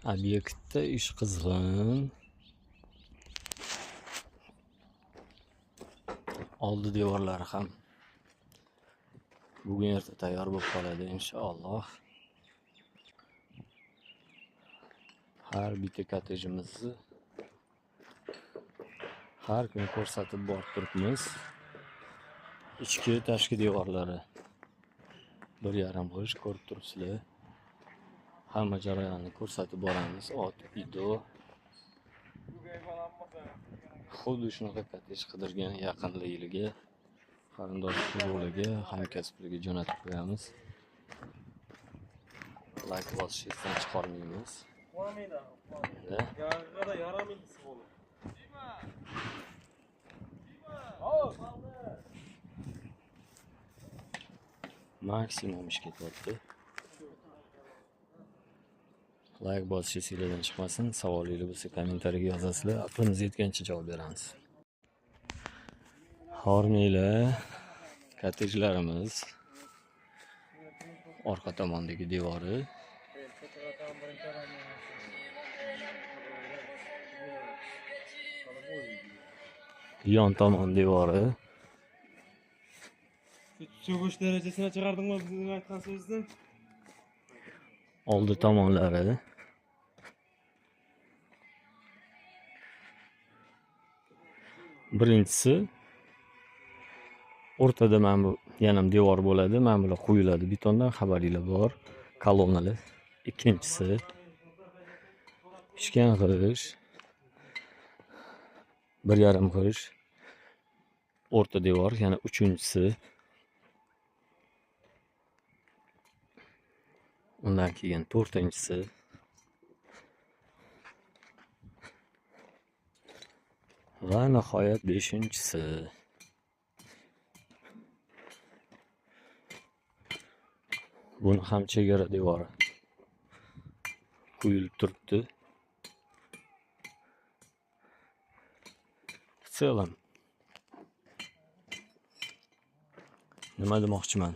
Obyektda ish qizg'in. Oldi devorlari ham bugun erta tayyor bo'lib qoladi inshaalloh. Har bitta kottejimizni har kuni ko'rsatib borib turibmiz. Ichki tashqi devorlari 1,5 qo'sh ko'rib turibsizlar. Hamma jarayonni ko'rsatib boramiz. Ot, video. Xuddi shunaqa kottej qidirgan yaqinligiga, qarindosh urug'ligiga, hamkasbligiga jo'natib qo'yamiz. Like bosishdan chiqarmaymiz. Maksimum ish ketyapti. Like bosish sizlardan chiqmasin. Savolingiz bo'lsa kommentariyaga yozasizlar. Aqlimiz yetgancha javob beramiz. Hormanglar, kottejlarimiz orqa tomondagi devori. Yon tomon devori. Cho'g'ish darajasini chiqardingmi bizning aytgan so'zni? Oldi tomonlari. Birinchisi o'rtada mana bu yana devor bo'ladi. Mana bular quyiladi betondan, xabaringlar bor. Kolonnalar. Ikkinchisi pishgan g'ish 1,5 g'ish o'rta devor. Yana uchinchisi. Undan keyin to'rtinchisi. Va nihoyat 5-inchisi. Buni ham chegara devori quyilib turibdi. В целом nima demoqchiman?